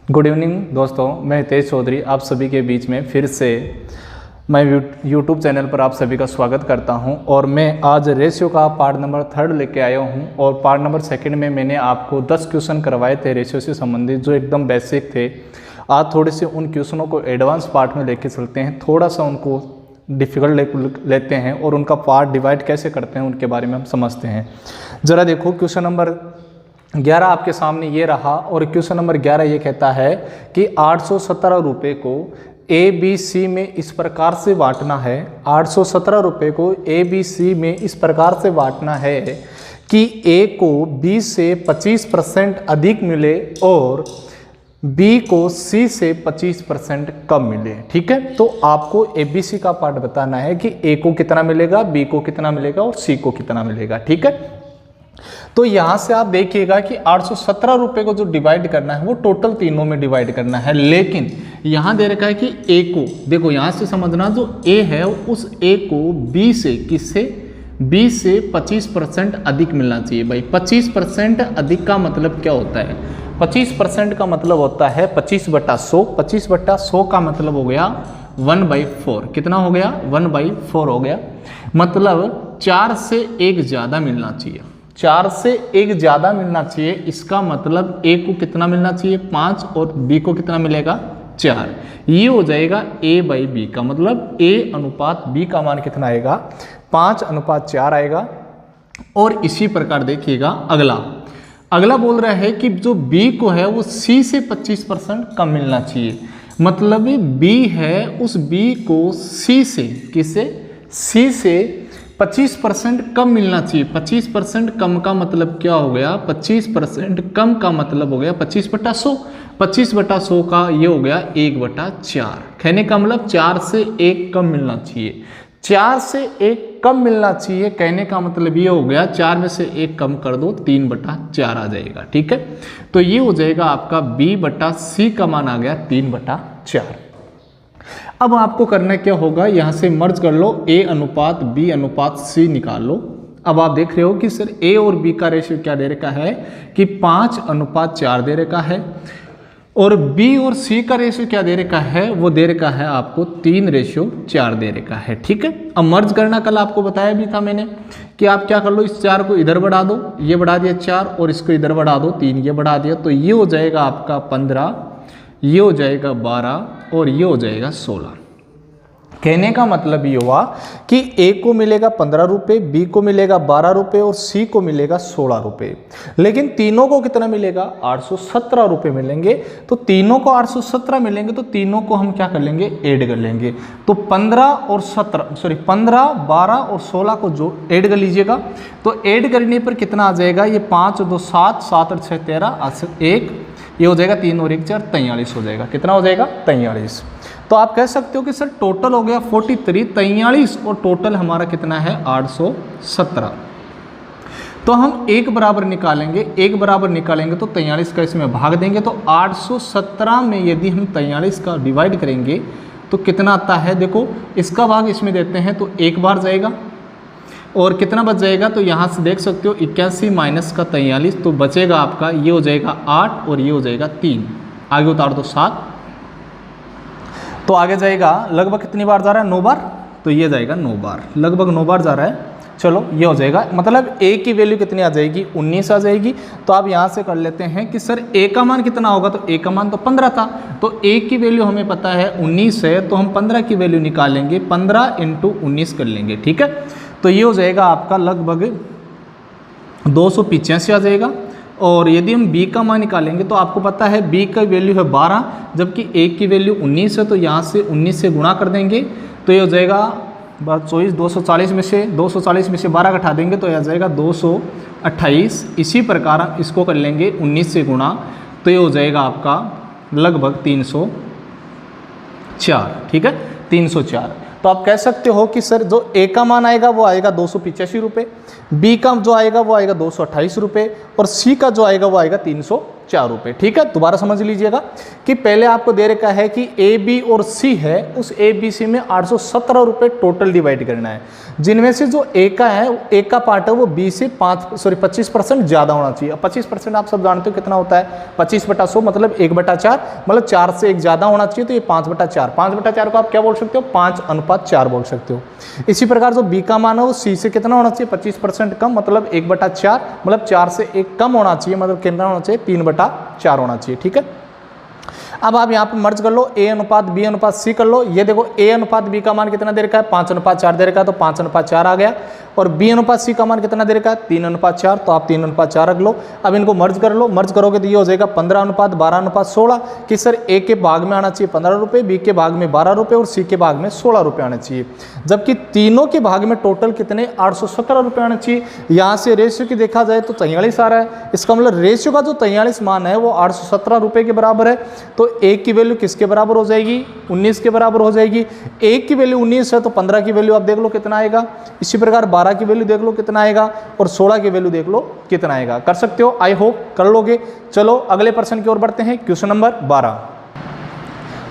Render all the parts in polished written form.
Good evening दोस्तों, मैं हितेश चौधरी आप सभी के बीच में फिर से मैं यूट्यूब चैनल पर आप सभी का स्वागत करता हूं। और मैं आज रेशियो का पार्ट नंबर 3 लेके आया हूं। और पार्ट नंबर 2 में मैंने आपको 10 क्वेश्चन करवाए थे रेशियो से संबंधित, जो एकदम बेसिक थे। आज थोड़े से उन क्वेश्चनों को एडवांस पार्ट में लेके चलते हैं, थोड़ा सा उनको डिफ़िकल्ट लेते हैं और उनका पार्ट डिवाइड कैसे करते हैं उनके बारे में हम समझते हैं। ज़रा देखो, क्वेश्चन नंबर 11 आपके सामने ये रहा। और क्वेश्चन नंबर 11 ये कहता है कि 817 रुपये को ABC में इस प्रकार से बांटना है। 817 रुपये को ABC में इस प्रकार से बांटना है कि A को B से 25% अधिक मिले और B को C से 25% कम मिले। ठीक है, तो आपको ABC का पार्ट बताना है कि A को कितना मिलेगा, B को कितना मिलेगा और C को कितना मिलेगा। ठीक है, तो यहां से आप देखिएगा कि 817 रुपये को जो डिवाइड करना है वो टोटल तीनों में डिवाइड करना है। लेकिन यहां दे रखा है कि A को, देखो यहां से समझना, जो A है उस A को B से, किससे, B से 25% अधिक मिलना चाहिए। भाई 25% अधिक का मतलब क्या होता है? 25% का मतलब होता है 25/100। 25/100 का मतलब हो गया 1/4। कितना हो गया? 1/4 हो गया। मतलब 4 से 1 ज़्यादा मिलना चाहिए। 4 से 1 ज़्यादा मिलना चाहिए। इसका मतलब A को कितना मिलना चाहिए? 5 और B को कितना मिलेगा? 4। ये हो जाएगा A/B का मतलब A अनुपात B का मान कितना आएगा? 5:4 आएगा। और इसी प्रकार देखिएगा अगला बोल रहा है कि जो B को है वो C से 25% कम मिलना चाहिए। मतलब B है, उस B को C से, किससे? C से 25% कम मिलना चाहिए। 25% कम का मतलब क्या हो गया? 25% कम का मतलब हो गया 25/100। 25/100 का ये हो गया 1/4। कहने का मतलब 4 से 1 कम मिलना चाहिए। 4 से 1 कम मिलना चाहिए, कहने का मतलब ये हो गया 4 में से 1 कम कर दो, 3/4 आ जाएगा। ठीक है, तो ये हो जाएगा आपका B/C का मान आ गया 3/4। अब आपको करना क्या होगा, यहां से मर्ज कर लो, A अनुपात B अनुपात C निकाल लो। अब आप देख रहे हो कि सर A और B का रेशियो क्या दे रखा है कि 5:4 दे रखा है। और B और C का रेशियो क्या दे रखा है? वो दे रखा है आपको 3:4 दे रखा है। ठीक है, अब मर्ज करना कल आपको बताया भी था मैंने कि आप क्या कर लो, इस 4 को इधर बढ़ा दो, ये बढ़ा दिया 4, और इसको इधर बढ़ा दो 3, ये बढ़ा दिया, तो ये हो जाएगा आपका 15, ये हो जाएगा 12 और ये हो जाएगा 16। कहने का मतलब ये हुआ कि A को मिलेगा 15 रुपये, B को मिलेगा 12 रुपये और C को मिलेगा 16 रुपये। लेकिन तीनों को कितना मिलेगा? 817 रुपये मिलेंगे। तो तीनों को 817 मिलेंगे तो तीनों को हम क्या कर लेंगे? ऐड कर लेंगे। तो 15, 12 और 16 को जो ऐड कर लीजिएगा, तो ऐड करने पर कितना आ जाएगा? ये 5 और 2 7, 7 और 6 13, 1, ये हो जाएगा 3 और 1 4, 43 हो जाएगा। कितना हो जाएगा? 43। तो आप कह सकते हो कि सर टोटल हो गया 43, 43 और टोटल हमारा कितना है? 817। तो हम एक बराबर निकालेंगे, एक बराबर निकालेंगे तो 43 का इसमें भाग देंगे, तो 817 में यदि हम 43 का डिवाइड करेंगे तो कितना आता है? देखो इसका भाग इसमें देते हैं तो एक बार जाएगा और कितना बच जाएगा? तो यहाँ से देख सकते हो 81 माइनस का 43, तो बचेगा आपका, ये हो जाएगा 8 और ये हो जाएगा 3। आगे उतार दो 7, तो आगे जाएगा लगभग कितनी बार जा रहा है? 9 बार। तो ये जाएगा 9 बार, लगभग 9 बार जा रहा है। चलो ये हो जाएगा, मतलब A की वैल्यू कितनी आ जाएगी? 19 आ जाएगी। तो आप यहाँ से कर लेते हैं कि सर A का मान कितना होगा? तो A का मान तो 15 था, तो A की वैल्यू हमें पता है 19 है, तो हम 15 की वैल्यू निकालेंगे, 15 × 19 कर लेंगे। ठीक है, तो ये हो जाएगा आपका लगभग 285 आ जाएगा। और यदि हम B का मान निकालेंगे तो आपको पता है B का वैल्यू है 12, जबकि A की वैल्यू 19 है, तो यहाँ से 19 से गुणा कर देंगे तो ये हो जाएगा 24, 240 में से 12 घटा देंगे तो यह आ जाएगा 228। इसी प्रकार हम इसको कर लेंगे 19 से गुणा, तो ये हो जाएगा आपका लगभग 304। ठीक है, 304। तो आप कह सकते हो कि सर जो A का मान आएगा वो आएगा 285 रुपये, B का जो आएगा वो आएगा 228 रुपये और C का जो आएगा वो आएगा 4 रुपये। ठीक है, दोबारा समझ लीजिएगा कि पहले आपको दे रखा है कि ए बी और सी है, उस ए बी सी में 817 रुपये टोटल डिवाइड करना है, जिनमें से जो ए का है, ए का पार्ट है वो बी से 25% ज़्यादा होना चाहिए। अब 25% आप सब जानते हो कितना होता है, 25/100 मतलब 1/4, मतलब 4 से 1 ज़्यादा होना चाहिए, तो ये 5/4। 5/4 को आप क्या बोल सकते हो, 5:4 बोल सकते हो। इसी प्रकार जो बी का मान है वो सी से कितना होना चाहिए, 25% कम, मतलब 1/4, मतलब 4 से 1 कम होना चाहिए, मतलब कितना होना चाहिए, 3/4 होना चाहिए। ठीक है, अब आप यहाँ पे मर्ज कर लो, ए अनुपात बी अनुपात सी कर लो। ये देखो ए अनुपात बी का मान कितना दे रखा है, 5:4 दे रखा है, तो 5:4 आ गया। और बी अनुपात सी का मान कितना दे रखा है, 3:4, तो आप 3:4 रख लो। अब इनको मर्ज कर लो, मर्ज करोगे तो ये हो जाएगा 15:12:16 कि सर ए के भाग में आना चाहिए 15 रुपये, बी के भाग में 12 रुपये और सी के भाग में 16 रुपये आना चाहिए, जबकि तीनों के भाग में टोटल कितने 817 रुपये आना चाहिए। यहाँ से रेशियो की देखा जाए तो 43 आ रहा है, इसका मतलब रेशियो का जो 43 मान है वो 817 रुपये के बराबर है। तो ए की वैल्यू किसके बराबर हो जाएगी, 19 के बराबर हो जाएगी। ए की वैल्यू 19 है तो 15 की वैल्यू आप देख लो कितना आएगा, इसी प्रकार 12 की वैल्यू देख लो कितना आएगा, और 16 की वैल्यू देख लो कितना आएगा। कर सकते हो, आई होप कर लोगे। चलो अगले प्रश्न की ओर बढ़ते हैं, क्वेश्चन नंबर 12।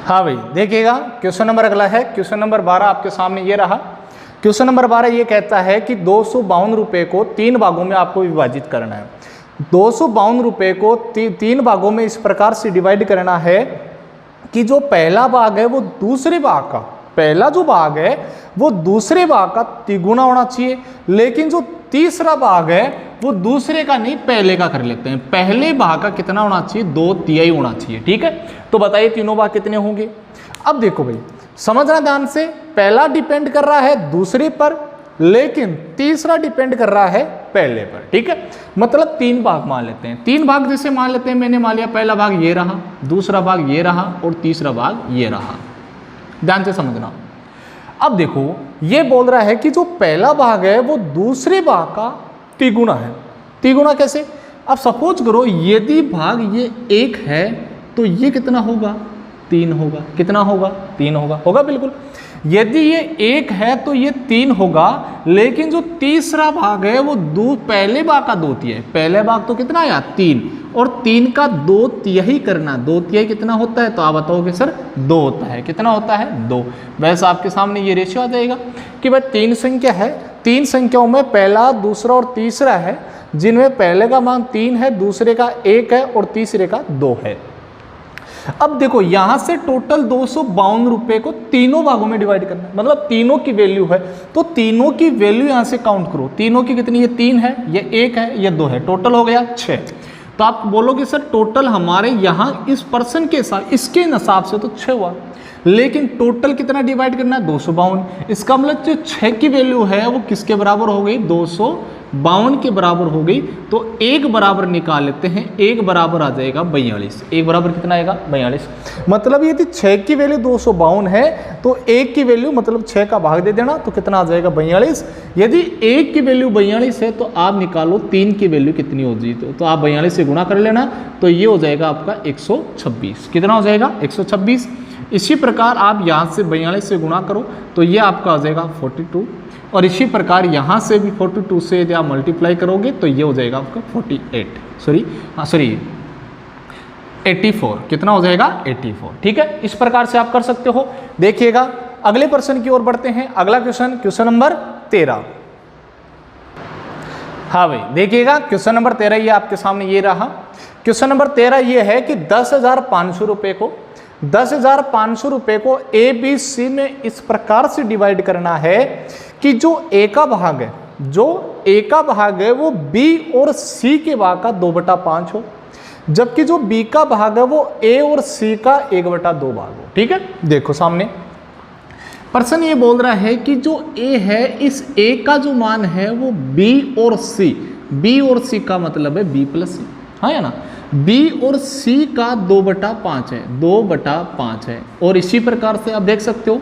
हाँ भाई देखिएगा, क्वेश्चन नंबर अगला है, क्वेश्चन नंबर 12 आपके सामने ये रहा। क्वेश्चन नंबर 12 ये कहता है कि 252 रुपये को 3 भागों में आपको विभाजित करना है। 252 रुपये को 3 भागों में इस प्रकार से डिवाइड करना है कि जो पहला भाग है वो दूसरे भाग का, पहला जो भाग है वो दूसरे भाग का तिगुना होना चाहिए, लेकिन जो तीसरा भाग है वो दूसरे का नहीं पहले का कर लेते हैं। पहले भाग का कितना होना चाहिए, 2/3 होना चाहिए। ठीक है, तो बताइए तीनों भाग कितने होंगे। अब देखो भाई समझना ध्यान से, पहला डिपेंड कर रहा है दूसरे पर, लेकिन तीसरा डिपेंड कर रहा है पहले पर। ठीक है, मतलब 3 भाग मान लेते हैं। 3 भाग जैसे मान लेते हैं, मैंने मान लिया पहला भाग ये रहा, दूसरा भाग ये रहा और तीसरा भाग ये रहा। ध्यान से समझना। अब देखो ये बोल रहा है कि जो पहला भाग है वो दूसरे भाग का तिगुना है। तिगुना कैसे, अब सपोज करो यदि भाग ये 1 है तो ये कितना होगा, 3 होगा। कितना होगा, 3 होगा। होगा बिल्कुल। यदि ये 1 है तो ये 3 होगा, लेकिन जो तीसरा भाग है वो पहले भाग का 2/3 है। पहले भाग तो कितना आया, 3, और 3 का 2/3 करना, 2/3 कितना होता है, तो आप बताओगे सर 2 होता है। कितना होता है, 2। वैसे आपके सामने ये रेशियो आ जाएगा कि भाई 3 संख्या है, 3 संख्याओं में पहला, दूसरा और तीसरा है, जिनमें पहले का मान 3 है, दूसरे का 1 है और तीसरे का 2 है। अब देखो यहां से टोटल 252 रुपये को तीनों भागों में डिवाइड करना है, मतलब तीनों की वैल्यू है, तो तीनों की वैल्यू यहां से काउंट करो। तीनों की कितनी, ये 3 है, ये 1 है, ये 2 है, टोटल हो गया 6। तो आप बोलोगे सर टोटल हमारे यहाँ इस पर्सन के साथ इसके हिसाब से तो 6 हुआ, लेकिन टोटल कितना डिवाइड करना है, 252। इसका मतलब जो 6 की वैल्यू है वो किसके बराबर हो गई, 252 के बराबर हो गई। तो 1 बराबर निकाल लेते हैं, 1 बराबर आ जाएगा 42। 1 बराबर कितना आएगा, 42। मतलब यदि 6 की वैल्यू 252 है तो 1 की वैल्यू मतलब 6 का भाग दे देना, तो कितना आ जाएगा, 42। यदि 1 की वैल्यू 42 है तो आप निकालो 3 की वैल्यू कितनी हो जाए, तो आप 42 से गुणा कर लेना, तो ये हो जाएगा आपका 126। कितना हो जाएगा, 126। इसी प्रकार आप यहाँ से 42 से गुणा करो तो ये आपका आ जाएगा 42, और इसी प्रकार यहाँ से भी 42 से यदि आप मल्टीप्लाई करोगे तो ये हो जाएगा आपका 84। कितना हो जाएगा, 84। ठीक है, इस प्रकार से आप कर सकते हो। देखिएगा अगले प्रश्न की ओर बढ़ते हैं। अगला क्वेश्चन, क्वेश्चन नंबर 13। हाँ भाई देखिएगा क्वेश्चन नंबर 13 ये आपके सामने ये रहा। क्वेश्चन नंबर 13 ये है कि 10,500 रुपये को 10,500 रुपये को ए बी सी में इस प्रकार से डिवाइड करना है कि जो ए का भाग है, जो ए का भाग है वो बी और सी के भाग का 2/5 हो, जबकि जो बी का भाग है वो ए और सी का 1/2 भाग हो। ठीक है, देखो सामने पर्सन ये बोल रहा है कि जो ए है, इस ए का जो मान है वो बी और सी का मतलब है बी प्लस सी, हाँ या ना, बी और सी का 2/5 है, 2/5 है। और इसी प्रकार से आप देख सकते हो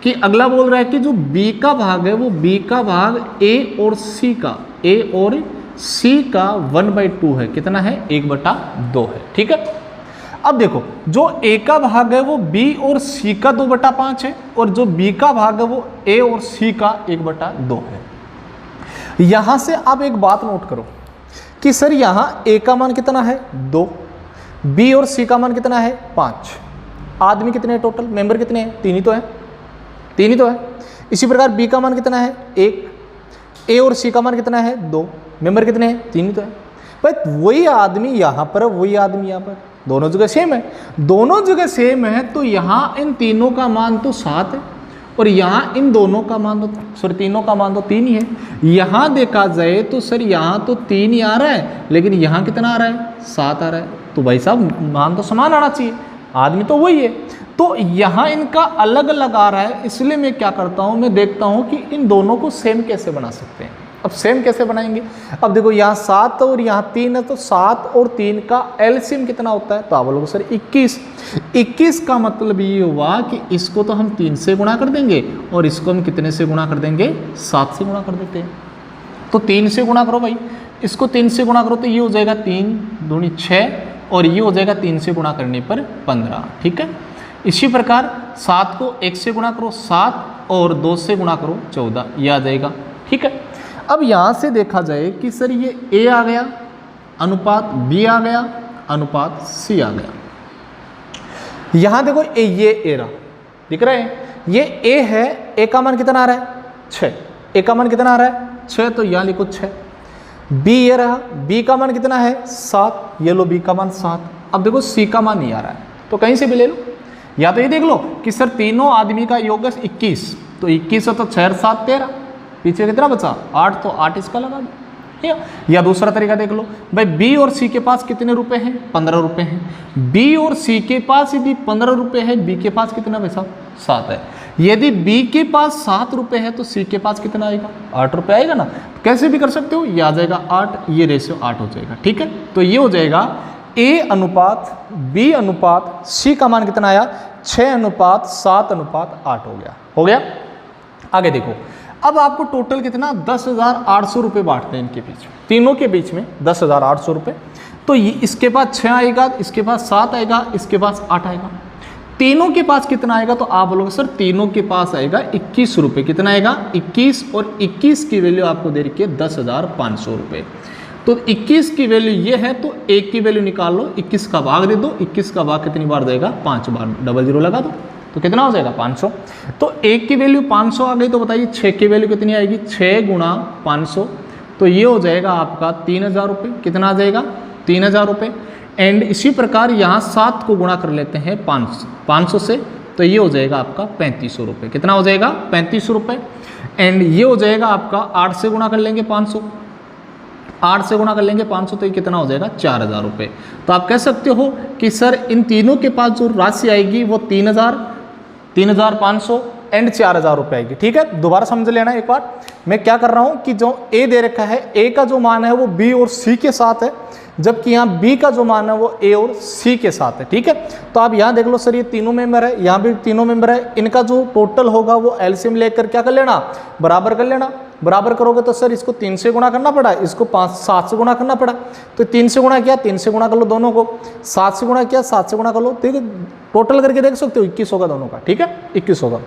कि अगला बोल रहा है कि जो बी का भाग है वो बी का भाग ए और सी का 1/2 है। कितना है, 1/2 है। ठीक है, अब देखो जो ए का भाग है वो बी और सी का 2/5 है, और जो बी का भाग है वो ए और सी का 1/2 है। यहां से आप एक बात नोट करो कि सर यहाँ ए का मान कितना है, 2, बी और सी का मान कितना है 5। आदमी कितने हैं टोटल, मेंबर कितने हैं, 3 ही तो है, 3 ही तो है। इसी प्रकार बी का मान कितना है 1, ए और सी का मान कितना है 2, मेंबर कितने हैं 3 ही तो है। बट वही आदमी यहाँ पर, वही आदमी यहाँ पर, दोनों जगह सेम है, दोनों जगह सेम है, तो यहाँ इन तीनों का मान तो 7 है और यहाँ इन दोनों का मान तो सर तीनों का मान तो 3 ही है। यहाँ देखा जाए तो सर यहाँ तो 3 ही आ रहा है, लेकिन यहाँ कितना आ रहा है 7 आ रहा है, तो भाई साहब मान तो समान आना चाहिए, आदमी तो वही है। तो यहाँ इनका अलग अलग आ रहा है, इसलिए मैं क्या करता हूँ, मैं देखता हूँ कि इन दोनों को सेम कैसे बना सकते हैं। अब सेम कैसे बनाएंगे, अब देखो यहाँ 7 और यहाँ 3 है, तो 7 और 3 का एलसीएम कितना होता है, तो आप बोलोगे सर 21। 21 का मतलब ये हुआ कि इसको तो हम 3 से गुणा कर देंगे और इसको हम कितने से गुणा कर देंगे, 7 से गुणा कर देते हैं। तो 3 से गुणा करो भाई, इसको 3 से गुणा करो तो ये हो जाएगा 3 दूनी 6 और ये हो जाएगा 3 से गुणा करने पर 15, ठीक है। इसी प्रकार 7 को 1 से गुणा करो 7 और 2 से गुणा करो 14, ये आ जाएगा, ठीक है। अब यहाँ से देखा जाए कि सर ये ए आ गया अनुपात बी आ गया अनुपात सी आ गया। यहाँ देखो ये ए रहा, दिख रहा है, ये ए है, ए का मान कितना आ रहा है 6, ए का मान कितना आ रहा है 6, तो यहाँ लिखो 6। बी ये रहा, बी का मान कितना है 7, ये लो बी का मान 7। अब देखो सी का मान नहीं आ रहा है, तो कहीं से भी ले लो, या तो ये देख लो कि सर तीनों आदमी का योग 21, तो 21 है तो 6 7 13, पीछे कितना बचा 8, तो 8 इसका लगा दो। या दूसरा तरीका देख लो भाई, बी और सी के पास कितने रुपए हैं 15 रुपए हैं, बी और सी के पास यदि 15 रुपए है, बी के पास कितना पैसा 7 है, यदि बी के पास 7 रुपए है तो सी के पास कितना आएगा 8 रुपए आएगा ना। कैसे भी कर सकते हो, ये आ जाएगा 8, ये रेशियो 8 हो जाएगा, ठीक है। तो ये हो जाएगा ए अनुपात बी अनुपात सी का मान कितना आया 6 अनुपात 7 अनुपात 8 हो गया, हो गया। आगे देखो, अब आपको टोटल कितना 10,800 रुपये बांटते हैं इनके बीच, तीनों के बीच में 10,800 रुपये। तो ये इसके पास 6 आएगा, इसके पास 7 आएगा, इसके पास 8 आएगा, तीनों के पास कितना आएगा, तो आप बोलोगे सर तीनों के पास आएगा 21 रुपये। कितना आएगा 21, और 21 की वैल्यू आपको दे रखी है 10,500 रुपये। तो 21 की वैल्यू ये है, तो 1 की वैल्यू निकाल लो, 21 का भाग दे दो, 21 का भाग कितनी बार देगा 5 बार, डबल जीरो लगा दो, तो कितना हो जाएगा 500। तो 1 की वैल्यू 500 आ गई, तो बताइए 6 की वैल्यू कितनी आएगी, 6 गुणा 500, तो ये हो जाएगा आपका 3,000 रुपये। कितना आ जाएगा 3,000 रुपये। एंड इसी प्रकार यहाँ 7 को गुणा कर लेते हैं 500 से, तो ये हो जाएगा आपका 3500 रुपये। कितना हो जाएगा 3500 रुपये। एंड ये हो जाएगा आपका 8 से गुणा कर लेंगे 500, 8 से गुणा कर लेंगे 500, तो ये कितना हो जाएगा 4,000 रुपये। तो आप कह सकते हो कि सर इन तीनों के पास जो राशि आएगी वो 3,500 एंड 4,000 रुपये आएगी, ठीक है। दोबारा समझ लेना एक बार, मैं क्या कर रहा हूँ कि जो ए दे रखा है, ए का जो मान है वो बी और सी के साथ है, जबकि यहाँ बी का जो मान है वो ए और सी के साथ है, ठीक है। तो आप यहाँ देख लो सर ये तीनों मेंबर है, यहाँ भी तीनों मेंबर है, इनका जो टोटल होगा वो एलसीएम लेकर क्या कर लेना, बराबर कर लेना। बराबर करोगे तो सर इसको 3 से गुणा करना पड़ा, इसको 7 से गुणा करना पड़ा, तो 3 से गुणा किया, 3 से गुणा कर लो दोनों को, 7 से गुणा किया, 7 से गुणा कर लो, ठीक है। टोटल करके देख सकते हो 21 होगा दोनों का, ठीक है 21 होगा।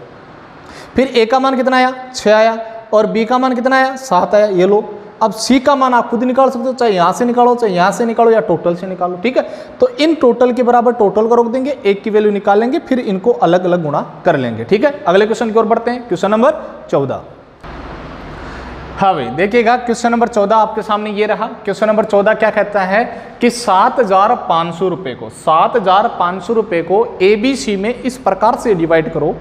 फिर ए का मान कितना आया 6 आया, और बी का मान कितना आया 7 आया, ये लो। अब सी का मान आप खुद निकाल सकते हो, चाहे यहाँ से निकालो, चाहे यहाँ से निकालो, या टोटल से निकालो, ठीक है। तो इन टोटल के बराबर टोटल को रोक देंगे, 1 की वैल्यू निकालेंगे, फिर इनको अलग अलग गुणा कर लेंगे, ठीक है। अगले क्वेश्चन की ओर बढ़ते हैं, क्वेश्चन नंबर 14। हाँ भाई देखिएगा, क्वेश्चन नंबर 14 आपके सामने ये रहा। क्वेश्चन नंबर 14 क्या कहता है कि 7,500 रुपये को 7,500 रुपये को ABC में इस प्रकार से डिवाइड करो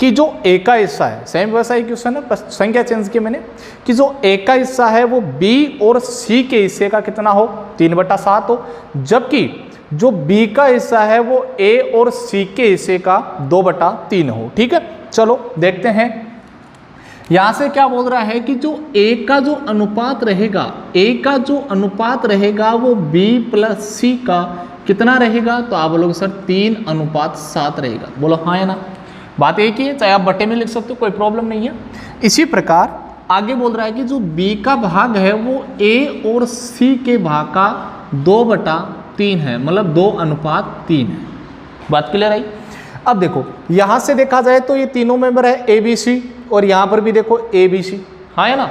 कि जो ए का हिस्सा है, सेम वैसा ही क्वेश्चन है, बस संख्या चेंज की मैंने, कि जो ए का हिस्सा है वो बी और सी के हिस्से का कितना हो 3/7 हो, जबकि जो बी का हिस्सा है वो ए और सी के हिस्से का 2/3 हो, ठीक है। चलो देखते हैं, यहां से क्या बोल रहा है कि जो ए का जो अनुपात रहेगा, ए का जो अनुपात रहेगा वो बी प्लस सी का कितना रहेगा, तो आप बोलोगे सर 3/7 रहेगा। बोलो हाँ या ना, बात एक ही है, चाहे आप बटे में लिख सकते हो, कोई प्रॉब्लम नहीं है। इसी प्रकार आगे बोल रहा है कि जो बी का भाग है वो ए और सी के भाग का 2/3 है, मतलब 2/3 है। बात क्लियर आई। अब देखो यहां से देखा जाए तो ये तीनों मेंबर है ए बी सी, और यहां पर भी देखो ए बी सी, हाँ है ना।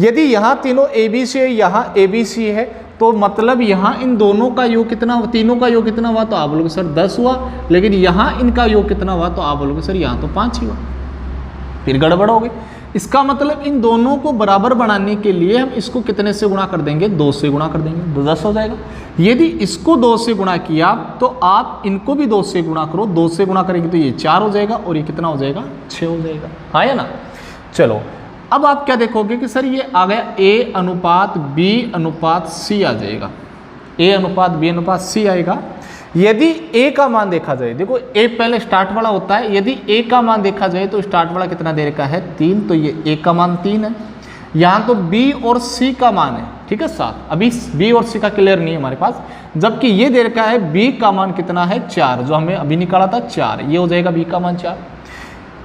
यदि यहाँ तीनों ए बी सी है, यहाँ ए बी सी है, तो मतलब यहाँ इन दोनों का योग कितना, तीनों का योग कितना हुआ, तो आप बोलोगे सर 10 हुआ, लेकिन यहाँ इनका योग कितना हुआ, तो आप बोलोगे सर यहाँ तो 5 ही हुआ, फिर गड़बड़ हो गई। इसका मतलब इन दोनों को बराबर बनाने के लिए हम इसको कितने से गुणा कर देंगे, 2 से गुणा कर देंगे, तो 10 हो जाएगा। यदि इसको 2 से गुणा किया तो आप इनको भी 2 से गुणा करो, 2 से गुणा करेंगे तो ये 4 हो जाएगा और ये कितना हो जाएगा, 6 हो जाएगा, हाँ या ना। चलो अब आप क्या देखोगे कि सर ये आ गया A अनुपात B अनुपात C आ जाएगा, A अनुपात B अनुपात C आएगा। यदि A का मान देखा जाए, देखो A पहले स्टार्ट वाला होता है, यदि A का मान देखा जाए तो स्टार्ट वाला कितना दे रखा है 3, तो ये A का मान 3 है। यहाँ तो B और C का मान है, ठीक है 7, अभी B और C का क्लियर नहीं है हमारे पास, जबकि ये दे रखा है B का मान कितना है 4, जो हमें अभी निकाला था 4, ये हो जाएगा B का मान 4।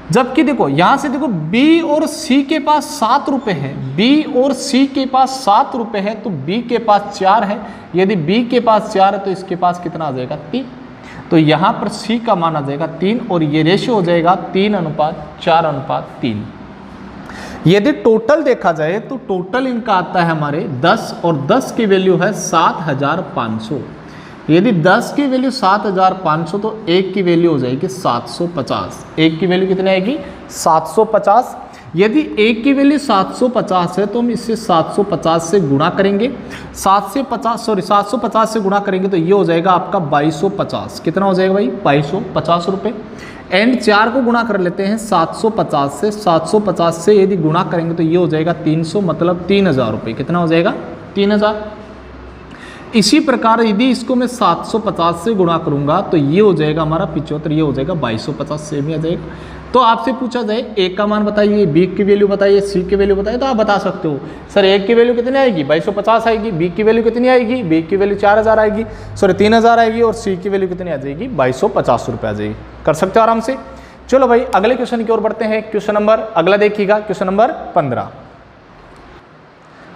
जबकि देखो यहाँ से देखो B और C के पास 7 रुपये है, B और C के पास 7 रुपये है, तो B के पास 4 है, यदि B के पास 4 है तो इसके पास कितना आ जाएगा 3, तो यहाँ पर C का मान आ जाएगा 3 और ये रेशियो हो जाएगा 3 अनुपात 4 अनुपात 3। यदि टोटल देखा जाए तो टोटल इनका आता है हमारे 10 और 10 की वैल्यू है 7500। यदि 10 की वैल्यू 7500 तो 1 की वैल्यू हो जाएगी 750, 1 की वैल्यू कितनी आएगी 750। यदि 1 की वैल्यू 750 है तो हम इससे 750 से गुणा करेंगे, 750 से गुणा करेंगे तो ये हो जाएगा आपका 2250, कितना हो जाएगा भाई 2250 रुपये। एंड 4 को गुणा कर लेते हैं 750 से, 750 से यदि गुणा करेंगे तो ये हो जाएगा 300, मतलब 3000 रुपये, कितना हो जाएगा 3000। इसी प्रकार यदि इसको मैं 750 से गुणा करूंगा तो ये हो जाएगा हमारा 75, ये हो जाएगा 2250 से भी आ जाएगा। तो आपसे पूछा जाए A का मान बताइए, B की वैल्यू बताइए, C की वैल्यू बताइए, तो आप बता सकते हो सर A की वैल्यू कितनी आएगी 2250 आएगी, B की वैल्यू कितनी आएगी, B की वैल्यू 4000 आएगी, सॉरी 3000 आएगी, और C की वैल्यू कितनी आ जाएगी 2250 रुपये आ जाएगी। कर सकते हो आराम से। चलो भाई अगले क्वेश्चन की ओर बढ़ते हैं। क्वेश्चन नंबर अगला देखिएगा, क्वेश्चन नंबर 15।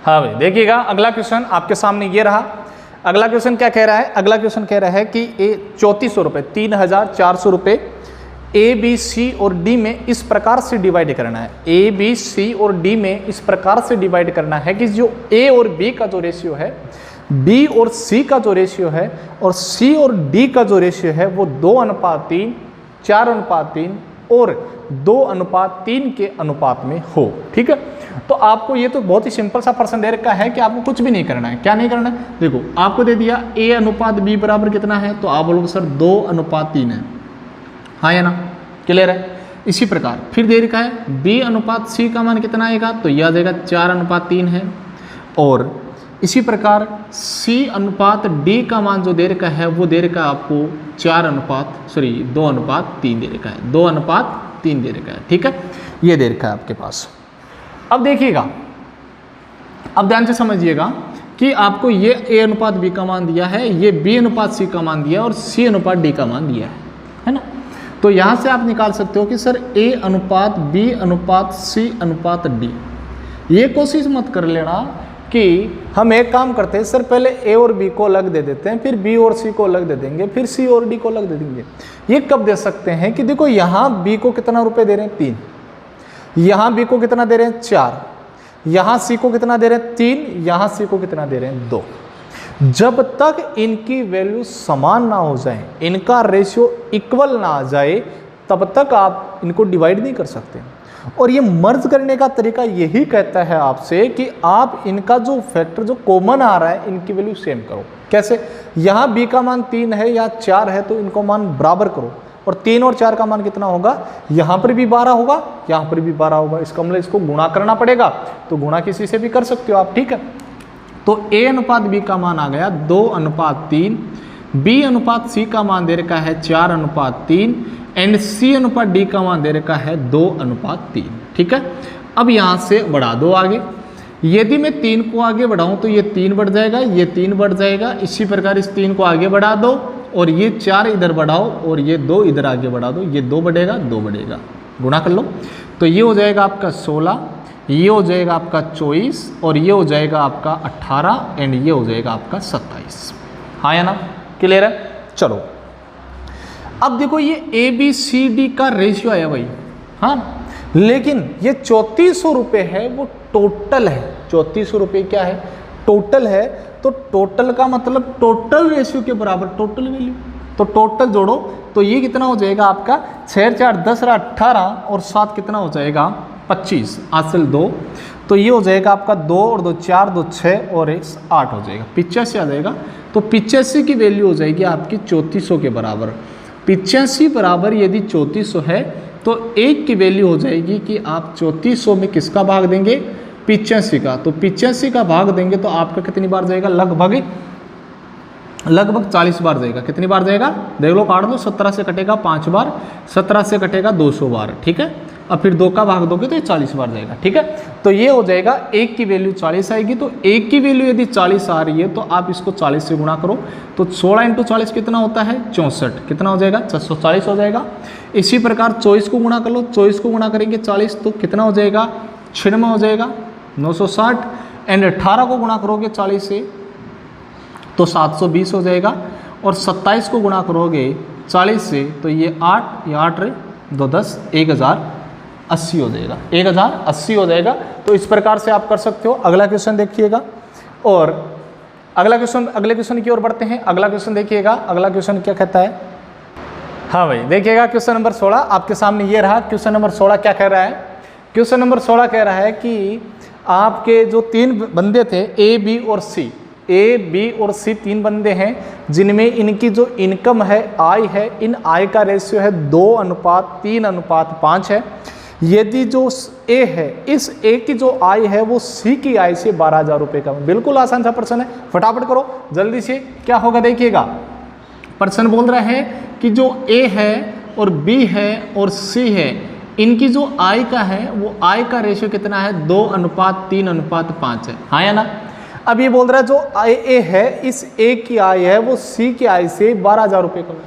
हाँ भाई देखिएगा अगला क्वेश्चन आपके सामने ये रहा। अगला क्वेश्चन क्या कह रहा है, अगला क्वेश्चन कह रहा है कि 3400 रुपये, 3400 रुपये A, B, C और D में इस प्रकार से डिवाइड करना है। A, B, C और D में इस प्रकार से डिवाइड करना है कि जो A और B का जो रेशियो है, B और C का जो रेशियो है, और C और D का जो रेशियो है वो 2:3, 4:3 और 2:3 के अनुपात में हो। ठीक है, तो आपको ये तो बहुत ही सिंपल सा प्रश्न दे रखा है कि आपको कुछ भी नहीं करना है। क्या नहीं करना है, देखो आपको दे दिया A अनुपात B बराबर कितना है, तो आप बोलोगे सर 2:3 है, हाँ या ना, क्लियर है। इसी प्रकार फिर दे रखा है B अनुपात C का मान कितना आएगा, तो यह आ जाएगा 4:3 है, और इसी प्रकार C अनुपात D का मान जो दे रखा है वो दे रखा है आपको 2:3 दे रखा है, 2:3 दे रखा है। ठीक है, ये दे रखा है आपके पास। अब देखिएगा, अब ध्यान से समझिएगा कि आपको ये A अनुपात B का मान दिया है, ये B अनुपात C का मान दिया है, और C अनुपात D का मान दिया है ना। तो यहाँ से आप निकाल सकते हो कि सर A अनुपात B अनुपात C अनुपात D। ये कोशिश मत कर लेना कि हम एक काम करते हैं सर पहले A और B को अलग दे देते हैं, फिर B और C को अलग दे देंगे, फिर C और D को अलग दे देंगे। ये कब दे सकते हैं कि देखो यहाँ B को कितना रुपए दे रहे हैं 3, यहाँ B को कितना दे रहे हैं 4, यहाँ C को कितना दे रहे हैं 3, यहाँ C को कितना दे रहे हैं 2। जब तक इनकी वैल्यू समान ना हो जाए, इनका रेशियो इक्वल ना आ जाए, तब तक आप इनको डिवाइड नहीं कर सकते। और ये मर्ज करने का तरीका यही कहता है आपसे कि आप इनका जो फैक्टर जो कॉमन आ रहा है इनकी वैल्यू सेम करो। कैसे, यहाँ B का मान 3 है या 4 है तो इनको मान बराबर करो, और 3 और 4 का मान कितना होगा, यहाँ पर भी 12 होगा, यहाँ पर भी 12 होगा। इसका मतलब इसको गुणा करना पड़ेगा, तो गुणा किसी से भी कर सकते हो आप। ठीक है, तो A अनुपात B का मान आ गया 2:3, B अनुपात C का मान दे रखा है 4:3, एंड C अनुपात D का मान दे रखा है 2:3। ठीक है, अब यहाँ से बढ़ा दो आगे। यदि मैं 3 को आगे बढ़ाऊँ तो ये 3 बढ़ जाएगा, ये 3 बढ़ जाएगा। इसी प्रकार इस 3 को आगे बढ़ा दो, और ये 4 इधर बढ़ाओ, और ये 2 इधर आगे बढ़ा दो, ये 2 बढ़ेगा, 2 बढ़ेगा, गुणा कर लो। तो ये हो जाएगा आपका 16, ये हो जाएगा आपका 24, और ये हो जाएगा आपका 18, एंड ये हो जाएगा आपका 27। हाँ या ना, क्लियर है। चलो अब देखो ये ABCD का रेशियो आया भाई, हाँ, लेकिन ये 3400 रुपये है वो टोटल है। 3400 रुपये क्या है, टोटल है। तो टोटल का मतलब टोटल रेशियो के बराबर टोटल वैल्यू, तो टोटल जोड़ो तो ये कितना हो जाएगा आपका 6 4 10 18 और 7 कितना हो जाएगा 25 हासिल 2, तो ये हो जाएगा आपका 2 और 2 4 2 6 और 1 8 हो जाएगा 85 आ जाएगा। तो 85 की वैल्यू हो जाएगी आपकी 3400 के बराबर। 85 बराबर यदि 3400 है तो 1 की वैल्यू हो जाएगी कि आप 3400 में किसका भाग देंगे 85 का, तो 85 का भाग देंगे तो आपका कितनी बार जाएगा लगभग 40 बार जाएगा। कितनी बार जाएगा देख लो, काट दो, 17 से कटेगा 5 बार, 17 से कटेगा 200 बार, ठीक है। अब फिर 2 का भाग दोगे तो ये 40 बार जाएगा, ठीक है। तो ये हो जाएगा 1 की वैल्यू 40 आएगी, तो 1 की वैल्यू यदि 40 आ रही है तो आप इसको 40 से गुणा करो, तो 16 × 40 कितना होता है 64, कितना हो जाएगा 640 हो जाएगा। इसी प्रकार 24 को गुणा कर लो, 24 को गुणा करेंगे 40 तो कितना हो जाएगा 96 हो जाएगा 960, एंड 18 को गुणा करोगे 40 से तो 720 हो जाएगा, और 27 को गुणा करोगे 40 से तो ये 8 रहे 2 10 1080 हो जाएगा, 1080 हो जाएगा। तो इस प्रकार से आप कर सकते हो। अगला क्वेश्चन देखिएगा, और अगले क्वेश्चन की ओर बढ़ते हैं। अगला क्वेश्चन देखिएगा, अगला क्वेश्चन क्या कहता है। हाँ भाई देखिएगा, क्वेश्चन नंबर 16 आपके सामने ये रहा। क्वेश्चन नंबर 16 क्या कह रहा है, क्वेश्चन नंबर 16 कह रहा है कि आपके जो 3 बंदे थे ए बी और सी 3 बंदे हैं, जिनमें इनकी जो इनकम है आय है, इन आय का रेशियो है 2:3:5 है। यदि जो ए है, इस ए की जो आय है वो सी की आय से 12,000 रुपये कम। बिल्कुल आसान सा प्रश्न है, फटाफट करो जल्दी से। क्या होगा देखिएगा, प्रश्न बोल रहा है कि जो ए है और बी है और सी है, इनकी जो आय का है वो आय का रेशियो कितना है 2:3:5 है, हाँ या ना। अब ये बोल रहा है जो ए है, इस ए की आय है वो सी की आय से 12,000 रुपये कम है,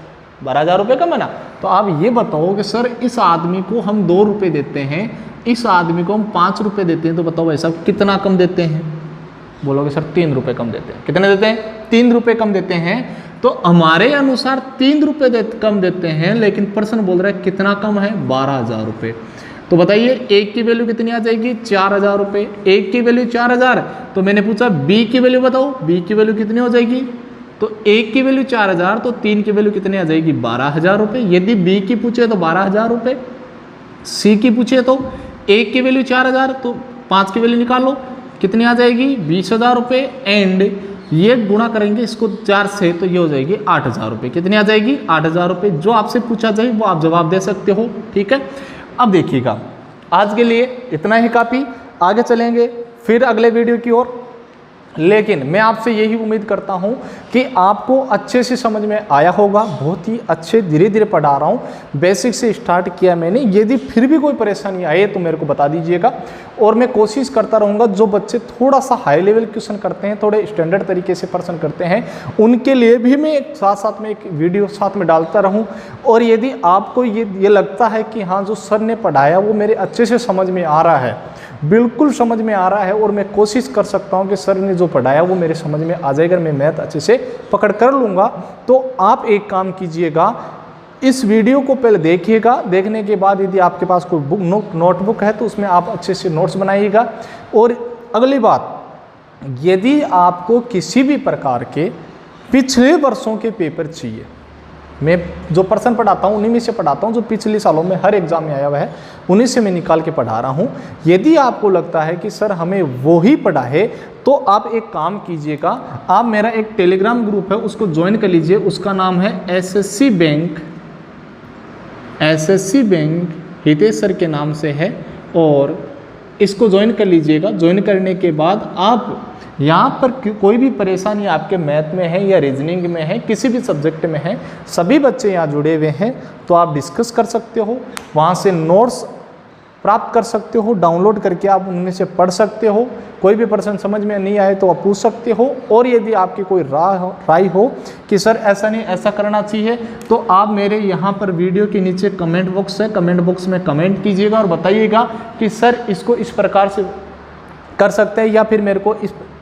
12,000 रुपये कम है ना। तो आप ये बताओ कि सर इस आदमी को हम 2 रुपये देते हैं, इस आदमी को हम 5 रुपये देते हैं, तो बताओ भाई साहब कितना कम देते हैं। बोलोगे सर 3 रुपये कम देते हैं। कितने देते हैं 3 रुपये कम देते हैं। तो हमारे अनुसार 3 रुपये कम देते हैं, लेकिन प्रश्न बोल रहा है कितना कम है 12,000 रुपये। तो बताइए एक की वैल्यू कितनी आ जाएगी 4,000 रुपये, एक की वैल्यू 4,000। तो मैंने पूछा बी की वैल्यू बताओ, बी की वैल्यू कितनी हो जाएगी, तो एक की वैल्यू 4,000, तो 3 की वैल्यू कितनी आ जाएगी 12,000 रुपये। यदि बी की पूछे तो 12,000 रुपये, सी की पूछे तो एक की वैल्यू 4,000, तो 5 की वैल्यू निकाल लो कितनी आ जाएगी 20,000 रुपये, एंड ये गुणा करेंगे इसको 4 से तो ये हो जाएगी 8,000 रुपये। कितनी आ जाएगी 8,000 रुपये। जो आपसे पूछा जाए वो आप जवाब दे सकते हो, ठीक है। अब देखिएगा आज के लिए इतना ही काफ़ी, आगे चलेंगे फिर अगले वीडियो की ओर। लेकिन मैं आपसे यही उम्मीद करता हूं कि आपको अच्छे से समझ में आया होगा। बहुत ही अच्छे धीरे धीरे पढ़ा रहा हूं, बेसिक से स्टार्ट किया मैंने। यदि फिर भी कोई परेशानी आए तो मेरे को बता दीजिएगा, और मैं कोशिश करता रहूँगा जो बच्चे थोड़ा सा हाई लेवल क्वेश्चन करते हैं, थोड़े स्टैंडर्ड तरीके से प्रश्न करते हैं, उनके लिए भी मैं साथ साथ में एक वीडियो साथ में डालता रहूँ। और यदि आपको ये लगता है कि हाँ जो सर ने पढ़ाया वो मेरे अच्छे से समझ में आ रहा है, बिल्कुल समझ में आ रहा है, और मैं कोशिश कर सकता हूं कि सर ने जो पढ़ाया वो मेरे समझ में आ जाएगा, मैं मैथ अच्छे से पकड़ कर लूँगा, तो आप एक काम कीजिएगा, इस वीडियो को पहले देखिएगा। देखने के बाद यदि आपके पास कोई नोटबुक है तो उसमें आप अच्छे से नोट्स बनाइएगा। और अगली बात, यदि आपको किसी भी प्रकार के पिछले वर्षों के पेपर चाहिए, मैं जो पर्सन पढ़ाता हूँ उन्हीं में से पढ़ाता हूँ, जो पिछले सालों में हर एग्जाम में आया हुआ है उन्हीं से मैं निकाल के पढ़ा रहा हूँ। यदि आपको लगता है कि सर हमें वो ही पढ़ा है, तो आप एक काम कीजिएगा, आप मेरा एक टेलीग्राम ग्रुप है उसको ज्वाइन कर लीजिए। उसका नाम है एसएससी बैंक हितेश सर के नाम से है, और इसको ज्वाइन कर लीजिएगा। ज्वाइन करने के बाद आप यहाँ पर कोई भी परेशानी आपके मैथ में है या रीजनिंग में है, किसी भी सब्जेक्ट में है, सभी बच्चे यहाँ जुड़े हुए हैं, तो आप डिस्कस कर सकते हो, वहाँ से नोट्स प्राप्त कर सकते हो, डाउनलोड करके आप उनमें से पढ़ सकते हो। कोई भी प्रश्न समझ में नहीं आए तो आप पूछ सकते हो। और यदि आपकी कोई राय हो कि सर ऐसा नहीं ऐसा करना चाहिए, तो आप मेरे यहाँ पर वीडियो के नीचे कमेंट बॉक्स है, कमेंट बॉक्स में कमेंट कीजिएगा और बताइएगा कि सर इसको इस प्रकार से कर सकते हैं, या फिर मेरे को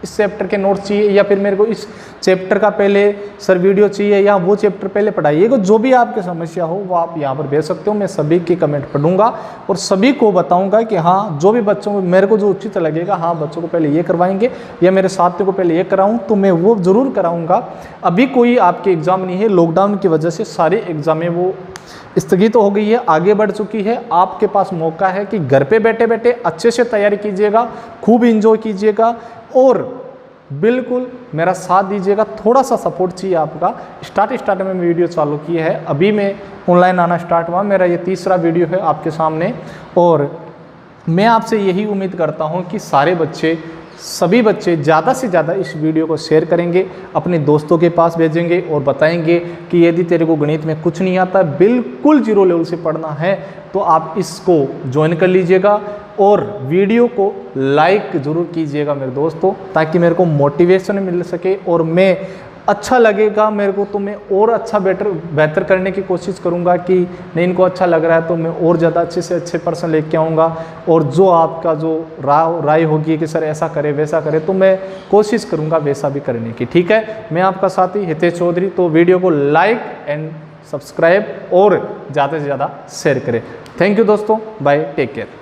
इस चैप्टर के नोट्स चाहिए, या फिर मेरे को इस चैप्टर का पहले सर वीडियो चाहिए, या वो चैप्टर पहले पढ़ाइएगा, जो भी आपकी समस्या हो वो आप यहाँ पर भेज सकते हो। मैं सभी के कमेंट पढ़ूंगा और सभी को बताऊंगा कि हाँ, जो भी बच्चों को मेरे को जो उचित लगेगा, हाँ बच्चों को पहले ये करवाएंगे या मेरे साथियों को पहले ये कराऊँ, तो मैं वो ज़रूर कराऊँगा। अभी कोई आपके एग्ज़ाम नहीं है, लॉकडाउन की वजह से सारे एग्ज़ामें वो स्थगित हो गई है, आगे बढ़ चुकी है। आपके पास मौका है कि घर पे बैठे बैठे अच्छे से तैयारी कीजिएगा, खूब इंजॉय कीजिएगा और बिल्कुल मेरा साथ दीजिएगा। थोड़ा सा सपोर्ट चाहिए आपका। स्टार्ट में वीडियो चालू की है, अभी मैं ऑनलाइन आना स्टार्ट हुआ, मेरा ये तीसरा वीडियो है आपके सामने, और मैं आपसे यही उम्मीद करता हूँ कि सभी बच्चे ज़्यादा से ज़्यादा इस वीडियो को शेयर करेंगे, अपने दोस्तों के पास भेजेंगे और बताएंगे कि यदि तेरे को गणित में कुछ नहीं आता, बिल्कुल जीरो लेवल से पढ़ना है, तो आप इसको ज्वाइन कर लीजिएगा और वीडियो को लाइक ज़रूर कीजिएगा मेरे दोस्तों, ताकि मेरे को मोटिवेशन मिल सके और मैं अच्छा लगेगा मेरे को, तो मैं और अच्छा बेहतर करने की कोशिश करूंगा कि नहीं, इनको अच्छा लग रहा है तो मैं और ज़्यादा अच्छे से अच्छे पर्सन लेके आऊँगा। और जो आपका जो राय होगी कि सर ऐसा करे वैसा करे, तो मैं कोशिश करूँगा वैसा भी करने की। ठीक है, मैं आपका साथी हितेश चौधरी। तो वीडियो को लाइक एंड सब्सक्राइब और ज़्यादा से ज़्यादा शेयर करें। थैंक यू दोस्तों, बाय, टेक केयर।